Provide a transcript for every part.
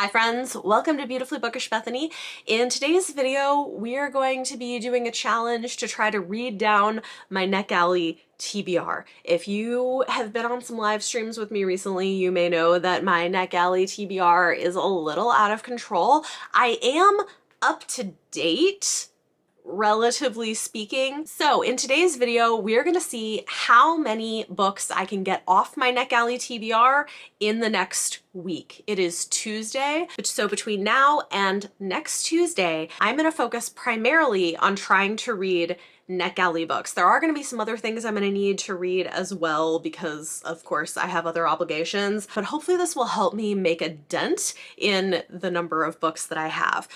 Hi friends, welcome to Beautifully Bookish Bethany. In today's video, we are going to be doing a challenge to try to read down my Netgalley TBR. If you have been on some live streams with me recently, you may know that my Netgalley TBR is a little out of control. I am up to date, relatively speaking. So in today's video, we're gonna see how many books I can get off my Netgalley TBR in the next week. It is Tuesday, so between now and next Tuesday, I'm gonna focus primarily on trying to read Netgalley books. There are going to be some other things I'm going to need to read as well because, of course, I have other obligations, but hopefully this will help me make a dent in the number of books that I have.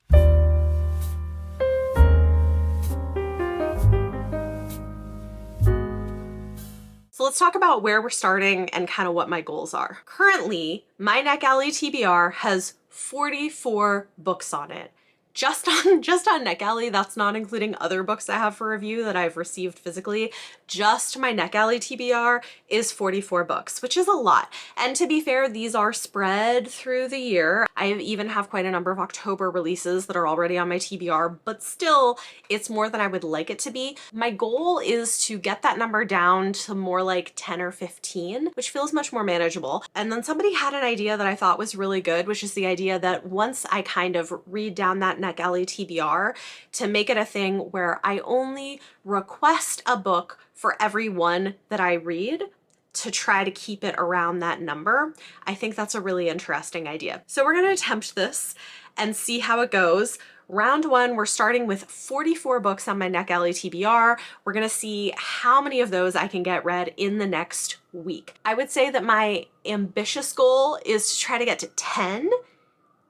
So let's talk about where we're starting and kind of what my goals are. Currently, my Netgalley TBR has 44 books on it. Just on Netgalley, that's not including other books I have for review that I've received physically. Just my Netgalley TBR is 44 books, which is a lot. And to be fair, these are spread through the year. I even have quite a number of October releases that are already on my TBR, but still, it's more than I would like it to be. My goal is to get that number down to more like 10 or 15, which feels much more manageable. And then somebody had an idea that I thought was really good, which is the idea that once I kind of read down that Netgalley TBR, to make it a thing where I only request a book for every one that I read to try to keep it around that number. I think that's a really interesting idea. So we're going to attempt this and see how it goes. Round one, we're starting with 44 books on my Netgalley TBR. We're going to see how many of those I can get read in the next week. I would say that my ambitious goal is to try to get to 10.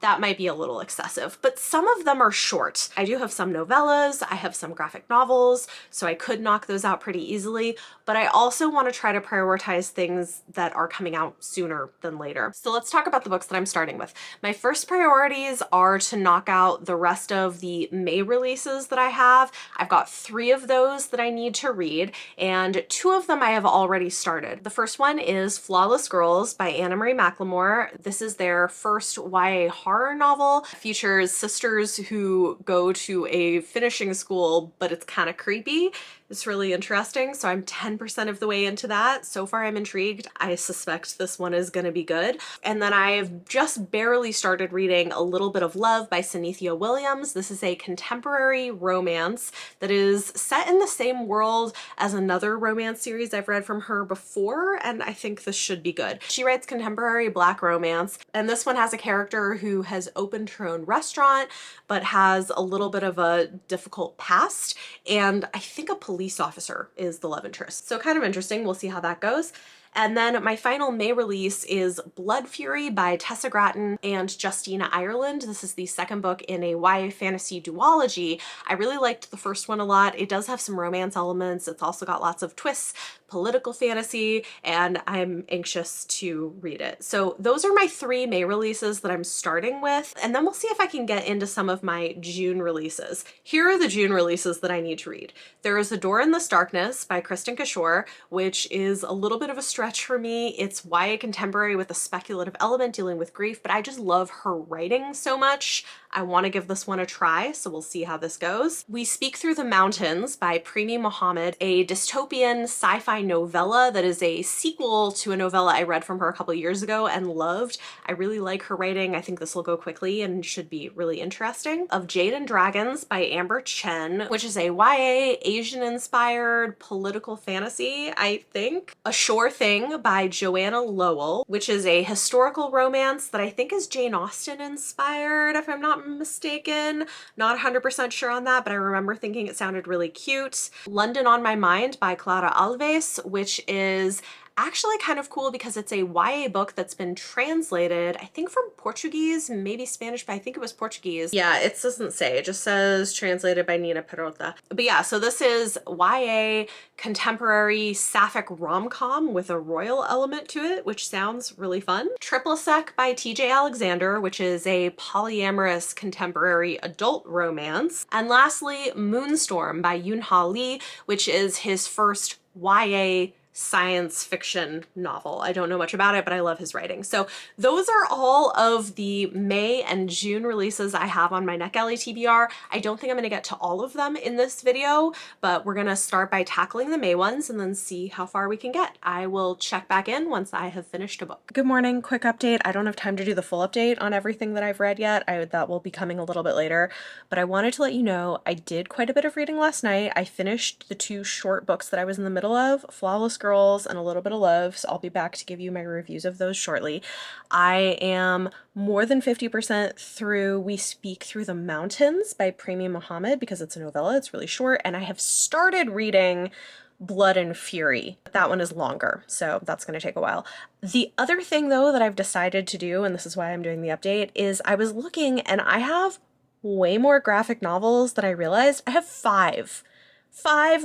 That might be a little excessive, but some of them are short. I do have some novellas, I have some graphic novels, so I could knock those out pretty easily, but I also want to try to prioritize things that are coming out sooner than later. So let's talk about the books that I'm starting with. My first priorities are to knock out the rest of the May releases that I have. I've got 3 of those that I need to read, and 2 of them I have already started. The first one is Flawless Girls by Anna Marie McLemore. This is their first YA horror novel. Features sisters who go to a finishing school, but it's kind of creepy. It's really interesting, so I'm 10% of the way into that. So far I'm intrigued. I suspect this one is going to be good. And then I've just barely started reading A Little Bit of Love by Synethia Williams. This is a contemporary romance that is set in the same world as another romance series I've read from her before, and I think this should be good. She writes contemporary Black romance, and this one has a character who has opened her own restaurant, but has a little bit of a difficult past, and I think a police officer is the love interest. So kind of interesting. We'll see how that goes. And then my final May release is Blood Fury by Tessa Gratton and Justina Ireland. This is the second book in a YA fantasy duology. I really liked the first one a lot. It does have some romance elements. It's also got lots of twists, political fantasy, and I'm anxious to read it. So those are my 3 May releases that I'm starting with, and then we'll see if I can get into some of my June releases. Here are the June releases that I need to read. There is A Door in This Darkness by Kristen Kishore, which is a little bit of a stretch for me. It's YA contemporary with a speculative element dealing with grief, but I just love her writing so much. I want to give this one a try, so we'll see how this goes. We Speak Through the Mountains by Preemi Mohammed, a dystopian sci-fi novella that is a sequel to a novella I read from her a couple years ago and loved. I really like her writing. I think this will go quickly and should be really interesting. Of Jade and Dragons by Amber Chen, which is a YA Asian-inspired political fantasy, I think. A Sure Thing by Joanna Lowell, which is a historical romance that I think is Jane Austen inspired, if I'm not mistaken. Not 100% sure on that, but I remember thinking it sounded really cute. London on My Mind by Clara Alves, which is actually kind of cool because it's a YA book that's been translated, I think from Portuguese, maybe Spanish, but I think it was Portuguese. Yeah, it doesn't say, it just says translated by Nina Perota. But yeah, so this is YA contemporary sapphic rom-com with a royal element to it, which sounds really fun. Triple Sec by TJ Alexander, which is a polyamorous contemporary adult romance. And lastly, Moonstorm by Yoon Ha Lee, which is his first YA science fiction novel. I don't know much about it, but I love his writing. So those are all of the May and June releases I have on my Netgalley TBR. I don't think I'm gonna get to all of them in this video, but we're gonna start by tackling the May ones and then see how far we can get. I will check back in once I have finished a book. Good morning, quick update. I don't have time to do the full update on everything that I've read yet. That will be coming a little bit later, but I wanted to let you know I did quite a bit of reading last night. I finished the 2 short books that I was in the middle of, Flawless Girls and A Little Bit of Love, so I'll be back to give you my reviews of those shortly. I am more than 50% through We Speak Through the Mountains by Premi Mohammed because it's a novella, it's really short, and I have started reading Blood and Fury. That one is longer, so that's going to take a while. The other thing though that I've decided to do, and this is why I'm doing the update, is I was looking and I have way more graphic novels than I realized. I have 5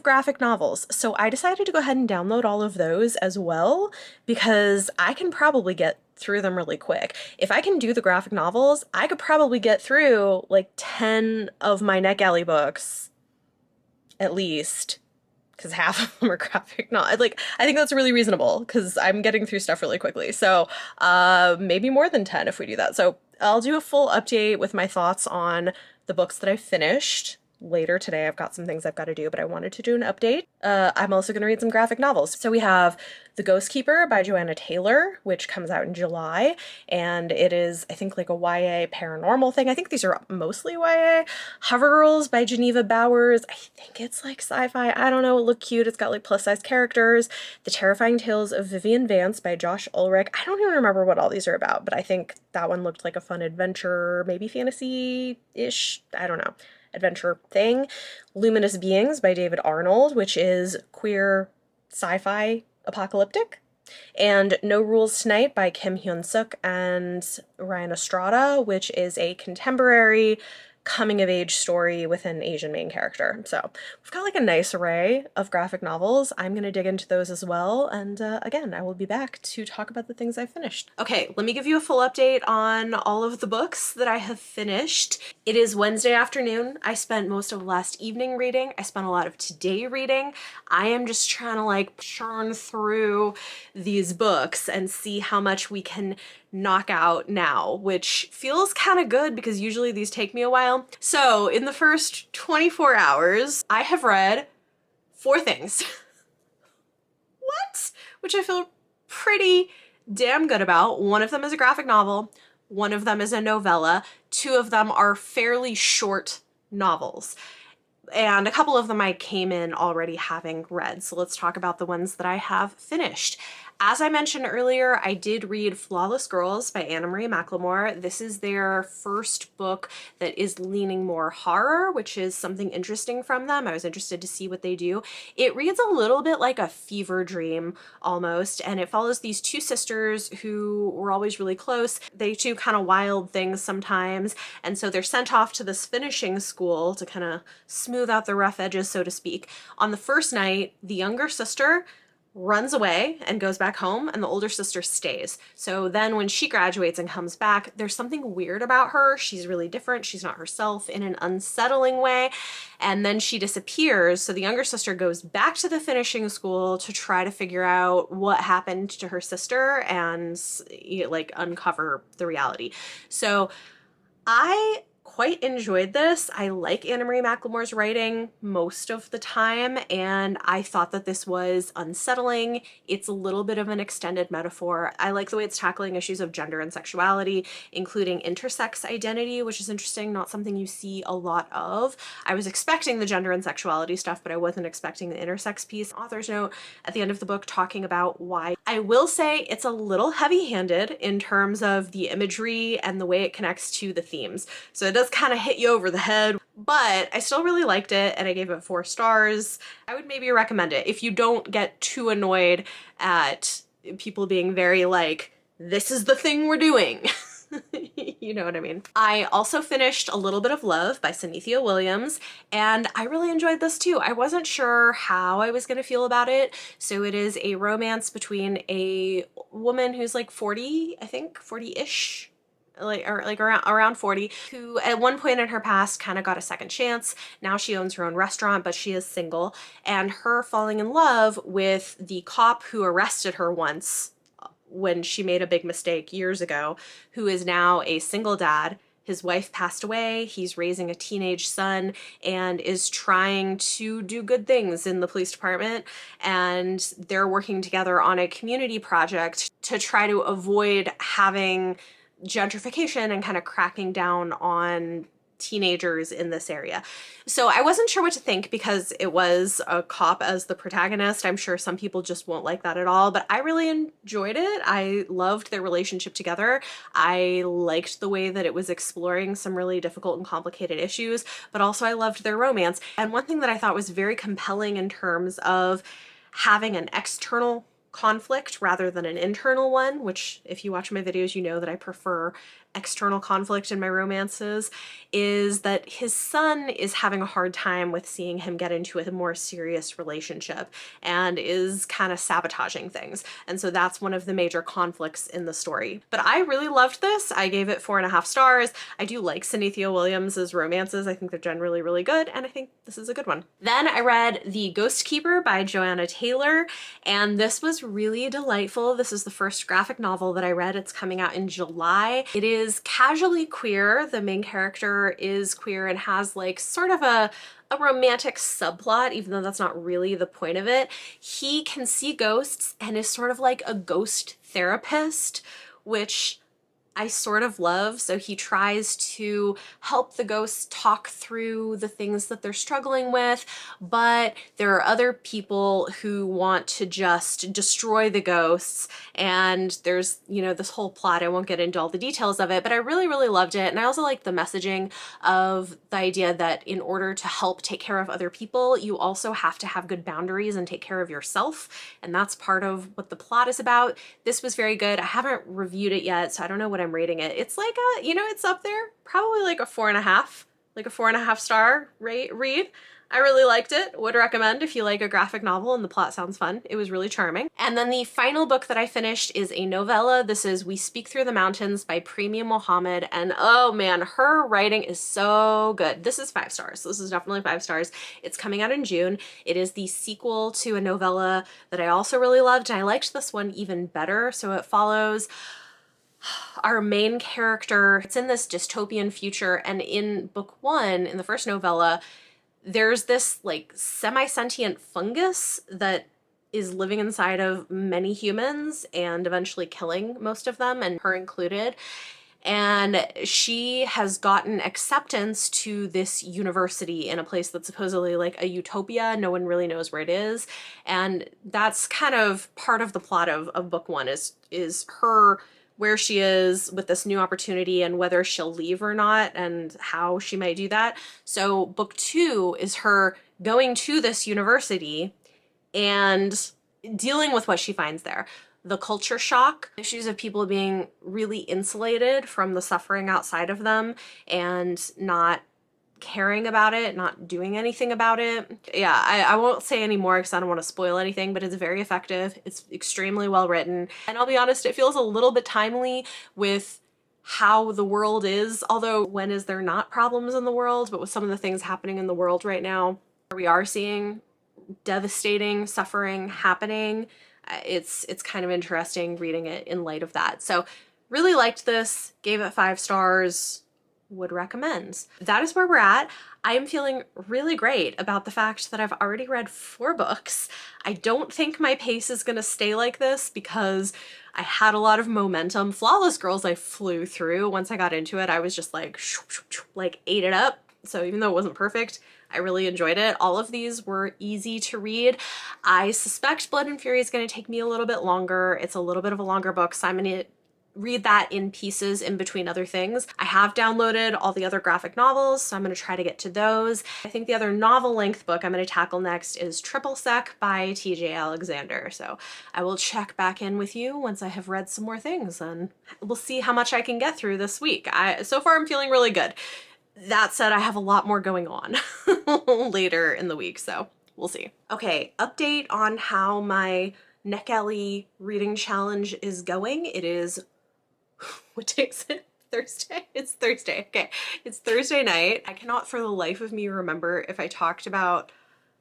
graphic novels. So I decided to go ahead and download all of those as well because I can probably get through them really quick. If I can do the graphic novels, I could probably get through like 10 of my Netgalley books at least, because half of them are graphic novels. Like, I think that's really reasonable because I'm getting through stuff really quickly. So maybe more than 10 if we do that. So I'll do a full update with my thoughts on the books that I've finished later today. I've got some things I've got to do, but I wanted to do an update. I'm also going to read some graphic novels. So we have The Ghost Keeper by Joanna Taylor, which comes out in July, and it is, I think, like a YA paranormal thing. I think these are mostly YA. Hover Girls by Geneva Bowers. I think it's like sci-fi. I don't know. It looked cute. It's got like plus-size characters. The Terrifying Tales of Vivian Vance by Josh Ulrich. I don't even remember what all these are about, but I think that one looked like a fun adventure, maybe fantasy-ish. I don't know. Adventure thing. Luminous Beings by David Arnold, which is queer sci-fi apocalyptic. And No Rules Tonight by Kim Hyun-suk and Ryan Estrada, which is a contemporary coming-of-age story with an Asian main character. So we've got like a nice array of graphic novels. I'm going to dig into those as well. And again, I will be back to talk about the things I finished. Okay, let me give you a full update on all of the books that I have finished. It is Wednesday afternoon. I spent most of last evening reading. I spent a lot of today reading. I am just trying to like churn through these books and see how much we can knock out now, which feels kind of good because usually these take me a while. So in the first 24 hours, I have read 4 things. What? Which I feel pretty damn good about. One of them is a graphic novel. One of them is a novella. 2 of them are fairly short novels. And a couple of them I came in already having read. So let's talk about the ones that I have finished. As I mentioned earlier, I did read Flawless Girls by Anna Marie McLemore. This is their first book that is leaning more horror, which is something interesting from them. I was interested to see what they do. It reads a little bit like a fever dream almost, and it follows these 2 sisters who were always really close. They do kind of wild things sometimes, and so they're sent off to this finishing school to kind of smooth out the rough edges, so to speak. On the first night, the younger sister runs away and goes back home, and the older sister stays. So then when she graduates and comes back, there's something weird about her. She's really different. She's not herself in an unsettling way. And then she disappears. So the younger sister goes back to the finishing school to try to figure out what happened to her sister and like uncover the reality. So I quite enjoyed this. I like Anna Marie McLemore's writing most of the time, and I thought that this was unsettling. It's a little bit of an extended metaphor. I like the way it's tackling issues of gender and sexuality, including intersex identity, which is interesting, not something you see a lot of. I was expecting the gender and sexuality stuff, but I wasn't expecting the intersex piece. Author's note at the end of the book talking about why. I will say it's a little heavy-handed in terms of the imagery and the way it connects to the themes. So it does kind of hit you over the head, but I still really liked it and I gave it 4 stars. I would maybe recommend it if you don't get too annoyed at people being very like, this is the thing we're doing. You know what I mean? I also finished A Little Bit of Love by Synethia Williams, and I really enjoyed this too. I wasn't sure how I was going to feel about it. So it is a romance between a woman who's like 40, I think, 40-ish, like around 40, who at one point in her past kind of got a second chance. Now she owns her own restaurant, but she is single, and her falling in love with the cop who arrested her once when she made a big mistake years ago, who is now a single dad. His wife passed away, he's raising a teenage son, and is trying to do good things in the police department, and they're working together on a community project to try to avoid having gentrification and kind of cracking down on teenagers in this area. So I wasn't sure what to think because it was a cop as the protagonist. I'm sure some people just won't like that at all, but I really enjoyed it. I loved their relationship together. I liked the way that it was exploring some really difficult and complicated issues, but also I loved their romance. And one thing that I thought was very compelling in terms of having an external conflict rather than an internal one, which if you watch my videos, you know that I prefer external conflict in my romances, is that his son is having a hard time with seeing him get into a more serious relationship and is kind of sabotaging things. And so that's one of the major conflicts in the story. But I really loved this. I gave it 4.5 stars. I do like Synethia Williams's romances. I think they're generally really good, and I think this is a good one. Then I read The Ghost Keeper by Joanna Taylor, and this was really delightful. This is the first graphic novel that I read. It's coming out in July. It is casually queer. The main character is queer and has like sort of a romantic subplot, even though that's not really the point of it. He can see ghosts and is sort of like a ghost therapist, which I sort of love. So he tries to help the ghosts talk through the things that they're struggling with, but there are other people who want to just destroy the ghosts, and there's, you know, this whole plot. I won't get into all the details of it, but I really, really loved it. And I also like the messaging of the idea that in order to help take care of other people, you also have to have good boundaries and take care of yourself. And that's part of what the plot is about. This was very good. I haven't reviewed it yet, so I don't know what I'm rating it. It's like a, you know, it's up there, probably like a 4.5, like a 4.5 star read. I really liked it. Would recommend if you like a graphic novel and the plot sounds fun. It was really charming. And then the final book that I finished is a novella. This is We Speak Through the Mountains by Premia Mohammed. And oh man, her writing is so good. This is 5 stars. This is definitely 5 stars. It's coming out in June. It is the sequel to a novella that I also really loved, and I liked this one even better. So it follows our main character. It's in this dystopian future, and in book 1, in the first novella, there's this like semi-sentient fungus that is living inside of many humans and eventually killing most of them, and her included. And she has gotten acceptance to this university in a place that's supposedly like a utopia. No one really knows where it is. And that's kind of part of the plot of book 1 is her where she is with this new opportunity and whether she'll leave or not and how she might do that. So book 2 is her going to this university and dealing with what she finds there. The culture shock, issues of people being really insulated from the suffering outside of them and not caring about it, not doing anything about it. Yeah, I won't say any more because I don't want to spoil anything, but it's very effective. It's extremely well written. And I'll be honest, it feels a little bit timely with how the world is, although when is there not problems in the world, but with some of the things happening in the world right now, we are seeing devastating suffering happening. It's kind of interesting reading it in light of that. So really liked this, gave it 5 stars. Would recommend. That is where we're at. I am feeling really great about the fact that I've already read 4 books. I don't think my pace is gonna stay like this because I had a lot of momentum. Flawless Girls I flew through. Once I got into it, I was just like ate it up. So even though it wasn't perfect, I really enjoyed it. All of these were easy to read. I suspect Blood and Fury is gonna take me a little bit longer. It's a little bit of a longer book, so I'm gonna read that in pieces in between other things. I have downloaded all the other graphic novels, so I'm going to try to get to those. I think the other novel length book I'm going to tackle next is Triple Sec by TJ Alexander. So I will check back in with you once I have read some more things, and we'll see how much I can get through this week. So far I'm feeling really good. That said, I have a lot more going on later in the week, so we'll see. Okay, update on how my Netgalley reading challenge is going. It is, what day is it? Thursday? It's Thursday. Okay. It's Thursday night. I cannot for the life of me remember if I talked about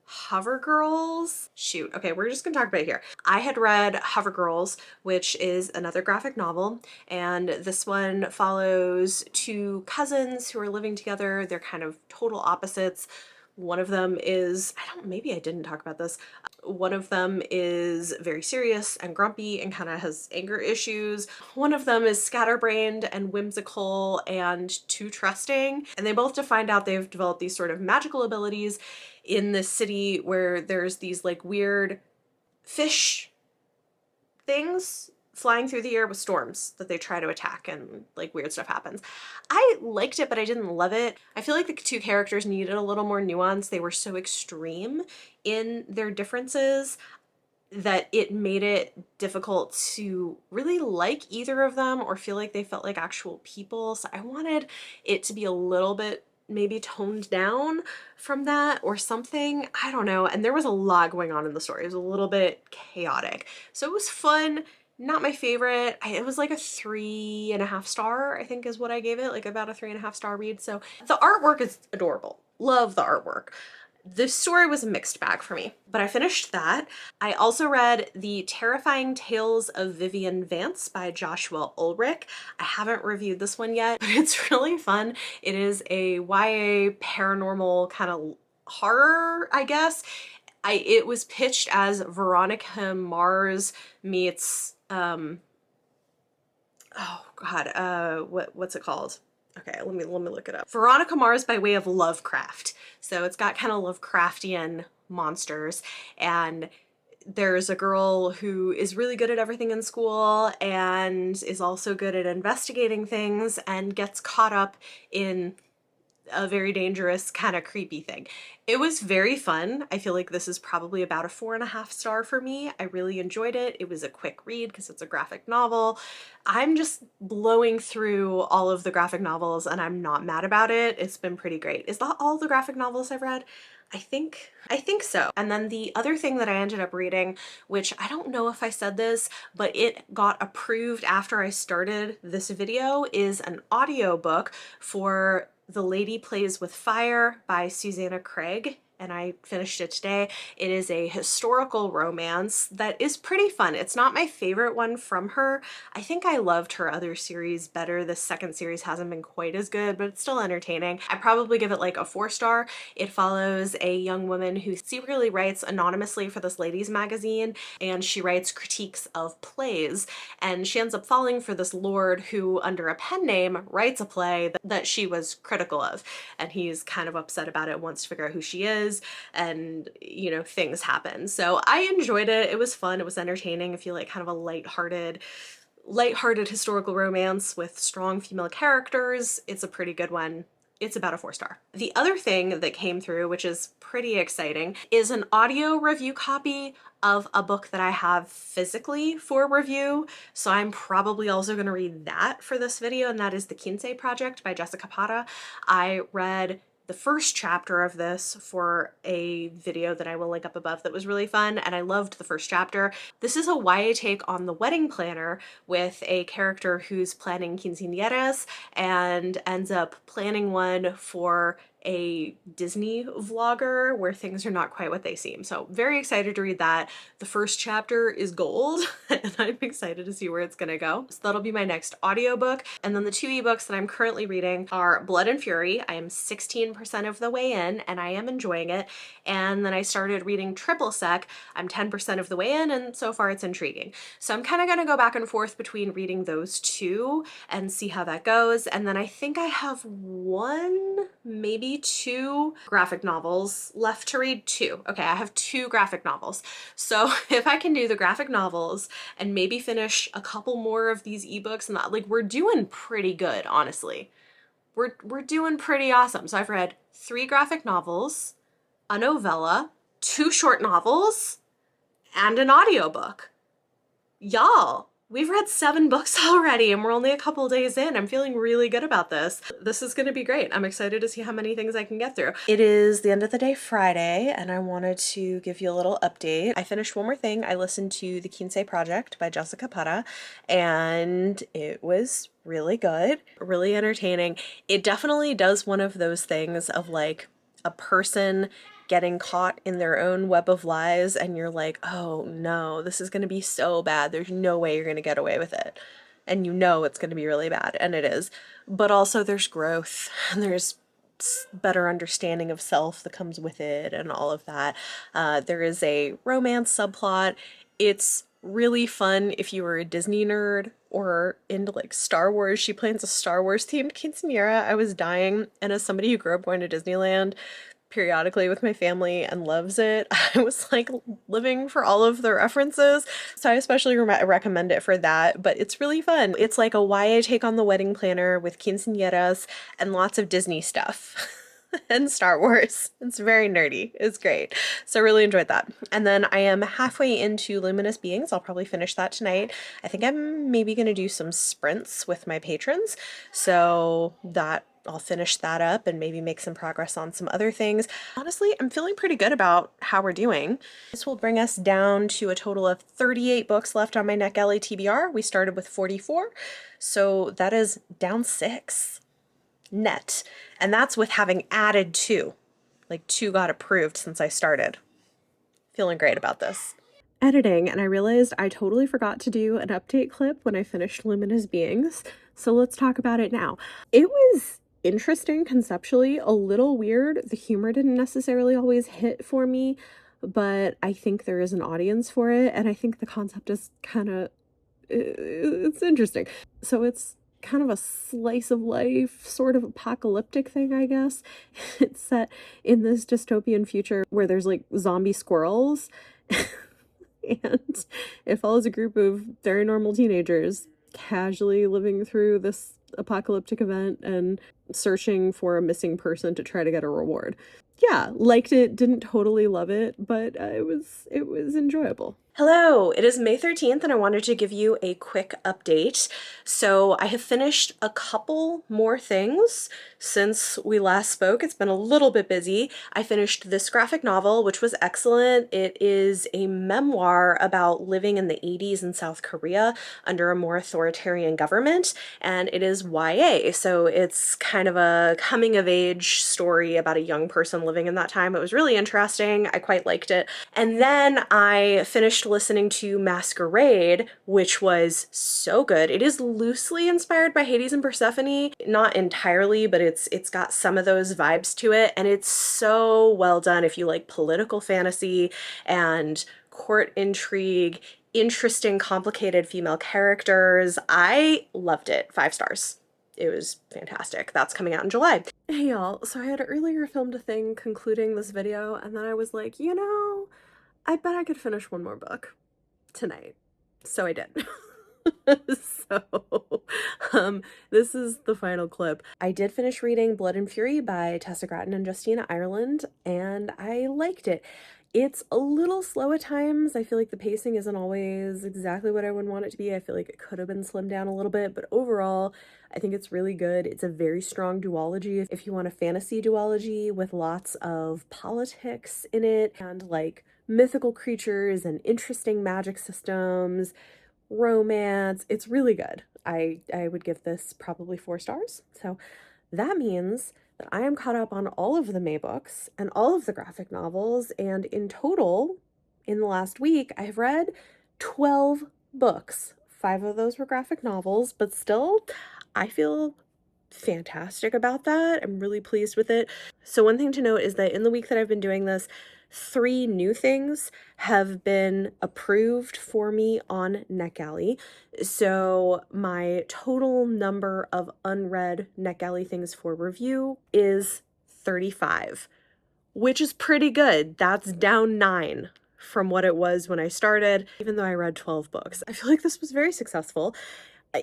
Hover Girls. Shoot. Okay, we're just gonna talk about it here. I had read Hover Girls, which is another graphic novel, and this one follows two cousins who are living together. They're kind of total opposites. One of them is, maybe I didn't talk about this. One of them is very serious and grumpy and kind of has anger issues. One of them is scatterbrained and whimsical and too trusting. And they both find out they've developed these sort of magical abilities in this city where there's these like weird fish things flying through the air with storms that they try to attack, and like weird stuff happens. I liked it, but I didn't love it. I feel like the two characters needed a little more nuance. They were so extreme in their differences that it made it difficult to really like either of them or feel like they felt like actual people. So I wanted it to be a little bit maybe toned down from that or something. I don't know. And there was a lot going on in the story. It was a little bit chaotic. So it was fun. Not my favorite. It was like a 3.5 star, I think is what I gave it, like about a 3.5 star read. So the artwork is adorable. Love the artwork. The story was a mixed bag for me, but I finished that. I also read The Terrifying Tales of Vivian Vance by Joshua Ulrich. I haven't reviewed this one yet, but it's really fun. It is a YA paranormal kind of horror, I guess. It was pitched as Veronica Mars meets oh god, what's it called? Okay, let me look it up. Veronica Mars by way of Lovecraft. So it's got kind of Lovecraftian monsters, and there's a girl who is really good at everything in school and is also good at investigating things and gets caught up in a very dangerous kind of creepy thing. It was very fun. I feel like this is probably about a 4.5 star for me. I really enjoyed it. It was a quick read because it's a graphic novel. I'm just blowing through all of the graphic novels and I'm not mad about it. It's been pretty great. Is that all the graphic novels I've read? I think so. And then the other thing that I ended up reading, which I don't know if I said this, but it got approved after I started this video, is an audiobook for The Lady Plays with Fire by Susanna Craig, and I finished it today. It is a historical romance that is pretty fun. It's not my favorite one from her. I think I loved her other series better. The second series hasn't been quite as good, but it's still entertaining. I probably give it like a 4 star. It follows a young woman who secretly writes anonymously for this ladies magazine, and she writes critiques of plays, and she ends up falling for this lord who, under a pen name, writes a play that she was critical of, and he's kind of upset about it, wants to figure out who she is, and you know, things happen. So I enjoyed it. It was fun. It was entertaining. I feel like kind of a lighthearted historical romance with strong female characters. It's a pretty good one. It's about a 4 star. The other thing that came through, which is pretty exciting, is an audio review copy of a book that I have physically for review. So I'm probably also going to read that for this video, and that is The Kinsey Project by Jessica Pata. I read the first chapter of this for a video that I will link up above that was really fun, and I loved the first chapter. This is a YA take on The Wedding Planner with a character who's planning quinceañeras and ends up planning one for a Disney vlogger where things are not quite what they seem. So very excited to read that. The first chapter is gold and I'm excited to see where it's gonna go. So that'll be my next audiobook. And then the 2 ebooks that I'm currently reading are Blood and Fury. I am 16% of the way in and I am enjoying it. And then I started reading Triple Sec. I'm 10% of the way in and so far it's intriguing. So I'm kind of gonna go back and forth between reading those 2 and see how that goes. And then I think I have 1, maybe 2 graphic novels left to read. 2. Okay, I have 2 graphic novels. So if I can do the graphic novels and maybe finish a couple more of these ebooks, and that, like, we're doing pretty good, honestly. We're doing pretty awesome. So I've read 3 graphic novels, a novella, 2 short novels, and an audiobook. Y'all, We've read 7 books already and we're only a couple days in. I'm feeling really good about this. This is gonna be great. I'm excited to see how many things I can get through. It is the end of the day Friday and I wanted to give you a little update. I finished one more thing. I listened to The Quince Project by Jessica Putta and it was really good, really entertaining. It definitely does one of those things of like a person getting caught in their own web of lies and you're like, oh no, this is going to be so bad. There's no way you're going to get away with it. And you know it's going to be really bad, and it is. But also there's growth and there's better understanding of self that comes with it and all of that. There is a romance subplot. It's really fun if you were a Disney nerd or into like Star Wars. She plans a Star Wars themed quinceanera. I was dying, and as somebody who grew up going to Disneyland periodically with my family and loves it, I was like living for all of the references. So I especially recommend it for that, but it's really fun. It's like a YA take on the wedding planner with quinceañeras and lots of Disney stuff. And Star Wars. It's very nerdy. It's great. So I really enjoyed that. And then I am halfway into Luminous Beings. I'll probably finish that tonight. I think I'm maybe going to do some sprints with my patrons. So that I'll finish that up and maybe make some progress on some other things. Honestly, I'm feeling pretty good about how we're doing. This will bring us down to a total of 38 books left on my Netgalley TBR. We started with 44. So that is down 6. Net. And that's with having added 2. Like 2 got approved since I started. Feeling great about this. Editing, and I realized I totally forgot to do an update clip when I finished Luminous Beings. So let's talk about it now. It was interesting conceptually, a little weird. The humor didn't necessarily always hit for me, but I think there is an audience for it, and I think the concept is kind of, it's interesting. So it's kind of a slice of life, sort of apocalyptic thing, I guess. It's set in this dystopian future where there's like zombie squirrels. And it follows a group of very normal teenagers casually living through this apocalyptic event and searching for a missing person to try to get a reward. Yeah, liked it, didn't totally love it, but it was enjoyable. Hello, it is May 13th and I wanted to give you a quick update. So I have finished a couple more things since we last spoke. It's been a little bit busy. I finished this graphic novel, which was excellent. It is a memoir about living in the 80s in South Korea under a more authoritarian government, and it is YA. So it's kind of a coming of age story about a young person living in that time. It was really interesting. I quite liked it. And then I finished listening to Masquerade, which was so good. It is loosely inspired by Hades and Persephone, not entirely, but it's got some of those vibes to it, and it's so well done if you like political fantasy and court intrigue, interesting, complicated female characters. I loved it. 5 stars. It was fantastic. That's coming out in July. Hey y'all, so I had earlier filmed a thing concluding this video, and then I was like, you know, I bet I could finish one more book tonight. So I did. This is the final clip. I did finish reading Blood and Fury by Tessa Gratton and Justina Ireland, and I liked it. It's a little slow at times. I feel like the pacing isn't always exactly what I would want it to be. I feel like it could have been slimmed down a little bit, but overall, I think it's really good. It's a very strong duology. If you want a fantasy duology with lots of politics in it and like mythical creatures and interesting magic systems, romance, it's really good. I would give this probably 4 stars. So that means that I am caught up on all of the May books and all of the graphic novels, and in total, in the last week, I have read 12 books. 5 of those were graphic novels, but still, I feel fantastic about that. I'm really pleased with it. So one thing to note is that in the week that I've been doing this, 3 new things have been approved for me on Netgalley. So my total number of unread Netgalley things for review is 35, which is pretty good. That's down 9 from what it was when I started, even though I read 12 books. I feel like this was very successful.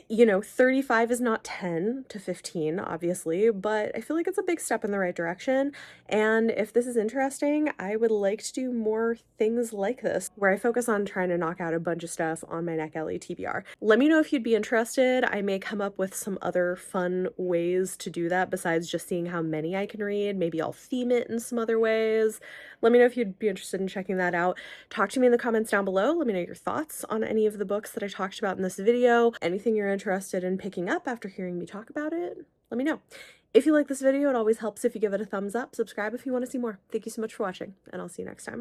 You know, 35 is not 10 to 15, obviously, but I feel like it's a big step in the right direction. And if this is interesting, I would like to do more things like this, where I focus on trying to knock out a bunch of stuff on my Netgalley TBR. Let me know if you'd be interested. I may come up with some other fun ways to do that besides just seeing how many I can read. Maybe I'll theme it in some other ways. Let me know if you'd be interested in checking that out. Talk to me in the comments down below. Let me know your thoughts on any of the books that I talked about in this video. Anything you're interested in picking up after hearing me talk about it, let me know. If you like this video, it always helps if you give it a thumbs up. Subscribe if you want to see more. Thank you so much for watching, and I'll see you next time.